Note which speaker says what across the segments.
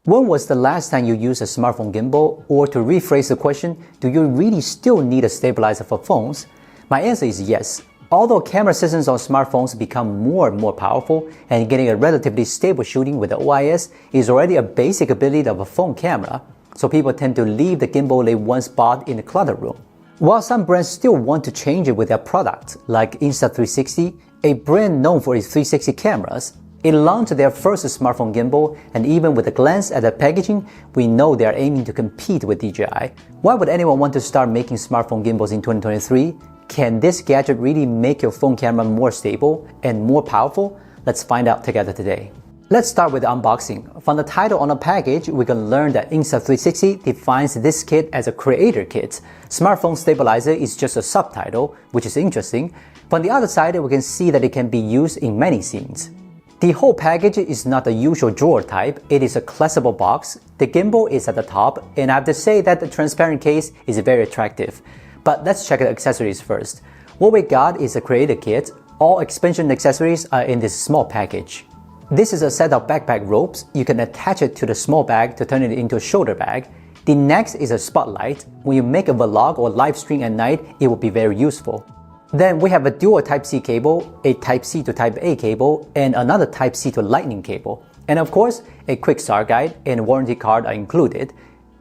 Speaker 1: When was the last time you used a smartphone gimbal? Or to rephrase the question, do you really still need a stabilizer for phones? My answer is yes. Although camera systems on smartphones become more and more powerful, and getting a relatively stable shooting with the OIS is already a basic ability of a phone camera, so people tend to leave the gimbal they once bought in the clutter room. While some brands still want to change it with their product, like Insta360, a brand known for its 360 cameras, it launched their first smartphone gimbal, and even with a glance at the packaging, we know they are aiming to compete with DJI. Why would anyone want to start making smartphone gimbals in 2023? Can this gadget really make your phone camera more stable and more powerful? Let's find out together today. Let's start with the unboxing. From the title on the package, we can learn that Insta360 defines this kit as a creator kit. Smartphone stabilizer is just a subtitle, which is interesting. From the other side, we can see that it can be used in many scenes. The whole package is not the usual drawer type, it is a collapsible box. The gimbal is at the top, and I have to say that the transparent case is very attractive. But let's check the accessories first. What we got is a creator kit. All expansion accessories are in this small package. This is a set of backpack ropes. You can attach it to the small bag to turn it into a shoulder bag. The next is a spotlight. When you make a vlog or live stream at night, it will be very useful. Then we have a dual Type-C cable, a Type-C to Type-A cable, and another Type-C to Lightning cable. And of course, a quick start guide and warranty card are included.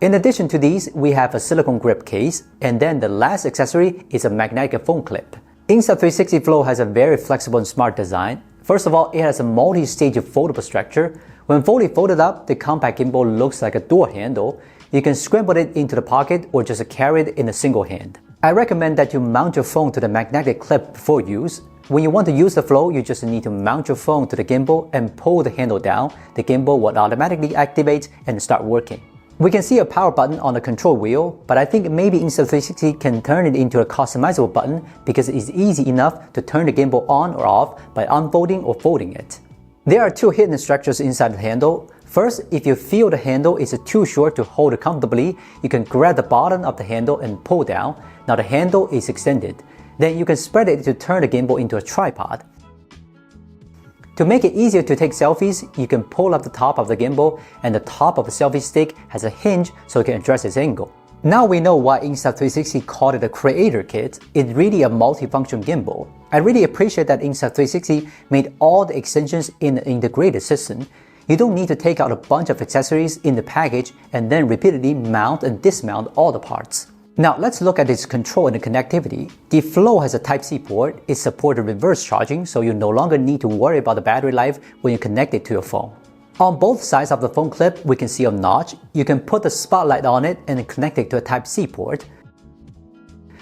Speaker 1: In addition to these, we have a silicone grip case, and then the last accessory is a magnetic phone clip. Insta360 Flow has a very flexible and smart design. First of all, it has a multi-stage foldable structure. When fully folded up, the compact gimbal looks like a door handle. You can scramble it into the pocket or just carry it in a single hand. I recommend that you mount your phone to the magnetic clip before use. When you want to use the Flow, you just need to mount your phone to the gimbal and pull the handle down. The gimbal will automatically activate and start working. We can see a power button on the control wheel, but I think maybe Insta360 can turn it into a customizable button because it is easy enough to turn the gimbal on or off by unfolding or folding it. There are two hidden structures inside the handle. First, if you feel the handle is too short to hold it comfortably, you can grab the bottom of the handle and pull down. Now the handle is extended. Then you can spread it to turn the gimbal into a tripod. To make it easier to take selfies, you can pull up the top of the gimbal, and the top of the selfie stick has a hinge so it can adjust its angle. Now we know why Insta360 called it a creator kit. It's really a multifunction gimbal. I really appreciate that Insta360 made all the extensions in an integrated system. You don't need to take out a bunch of accessories in the package and then repeatedly mount and dismount all the parts. Now let's look at its control and the connectivity. The Flow has a Type-C port. It supports reverse charging, so you no longer need to worry about the battery life when you connect it to your phone. On both sides of the phone clip, we can see a notch. You can put the spotlight on it and connect it to a Type-C port.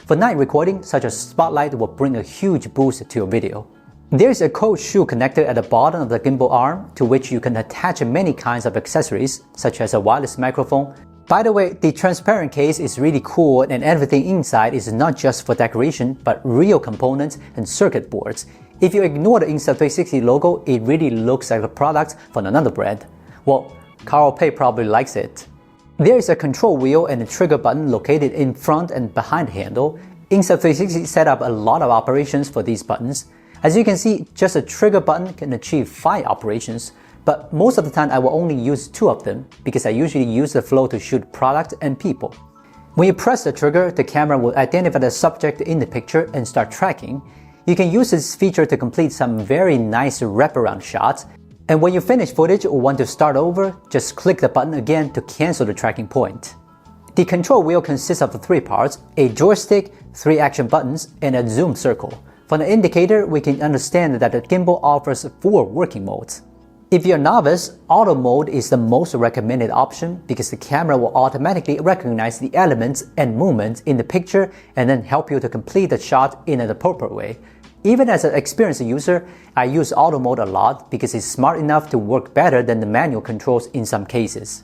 Speaker 1: For night recording, such a spotlight will bring a huge boost to your video. There is a cold shoe connector at the bottom of the gimbal arm to which you can attach many kinds of accessories, such as a wireless microphone. By the way, the transparent case is really cool, and everything inside is not just for decoration, but real components and circuit boards. If you ignore the Insta360 logo, it really looks like a product from another brand. Well, Carl Pei probably likes it. There is a control wheel and a trigger button located in front and behind the handle. Insta360 set up a lot of operations for these buttons. As you can see, just a trigger button can achieve 5 operations. But most of the time I will only use 2 of them because I usually use the Flow to shoot product and people. When you press the trigger, the camera will identify the subject in the picture and start tracking. You can use this feature to complete some very nice wraparound shots. And when you finish footage or want to start over, just click the button again to cancel the tracking point. The control wheel consists of 3 parts, a joystick, 3 action buttons, and a zoom circle. From the indicator, we can understand that the gimbal offers 4 working modes. If you're a novice, auto mode is the most recommended option because the camera will automatically recognize the elements and movements in the picture and then help you to complete the shot in an appropriate way. Even as an experienced user, I use auto mode a lot because it's smart enough to work better than the manual controls in some cases.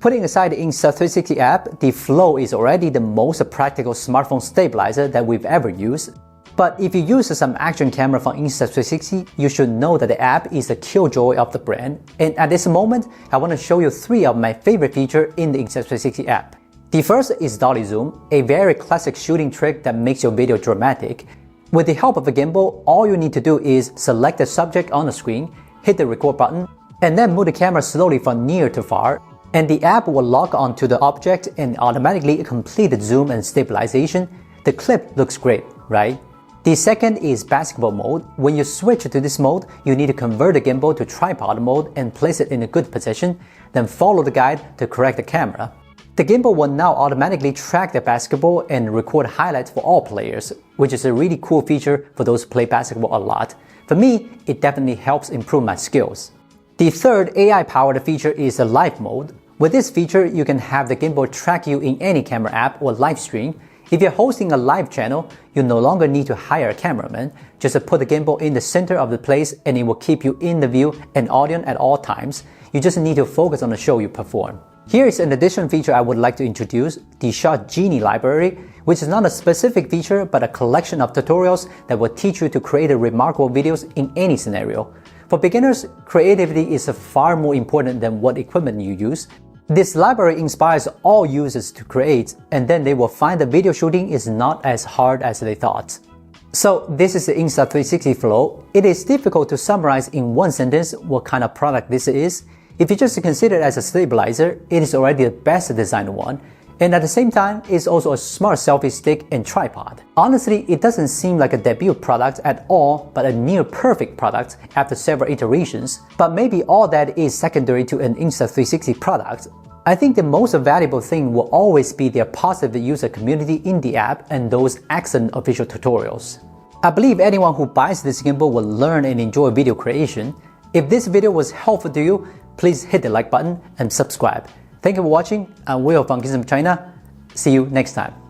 Speaker 1: Putting aside the Insta360 app, the Flow is already the most practical smartphone stabilizer that we've ever used. But if you use some action camera from Insta360, you should know that the app is the killjoy of the brand. And at this moment, I want to show you 3 of my favorite features in the Insta360 app. The first is dolly zoom, a very classic shooting trick that makes your video dramatic. With the help of a gimbal, all you need to do is select the subject on the screen, hit the record button, and then move the camera slowly from near to far. and the app will lock onto the object and automatically complete the zoom and stabilization. The clip looks great, right? The second is basketball mode. When you switch to this mode, you need to convert the gimbal to tripod mode and place it in a good position, then follow the guide to correct the camera. The gimbal will now automatically track the basketball and record highlights for all players, which is a really cool feature for those who play basketball a lot. For me, it definitely helps improve my skills. The third AI-powered feature is the live mode. With this feature, you can have the gimbal track you in any camera app or live stream. If you're hosting a live channel, you no longer need to hire a cameraman. Just put the gimbal in the center of the place and it will keep you in the view and audience at all times. You just need to focus on the show you perform. Here is an additional feature I would like to introduce, the Shot Genie library, which is not a specific feature but a collection of tutorials that will teach you to create remarkable videos in any scenario. For beginners, creativity is far more important than what equipment you use. This library inspires all users to create, and then they will find that video shooting is not as hard as they thought. So this is the Insta360 Flow. It is difficult to summarize in one sentence what kind of product this is. If you just consider it as a stabilizer, it is already the best designed one. And at the same time, it's also a smart selfie stick and tripod. Honestly, it doesn't seem like a debut product at all, but a near perfect product after several iterations. But maybe all that is secondary to an Insta360 product. I think the most valuable thing will always be their positive user community in the app and those excellent official tutorials. I believe anyone who buys this gimbal will learn and enjoy video creation. If this video was helpful to you, please hit the like button and subscribe. Thank you for watching. I'm Will from Gizmo China. See you next time.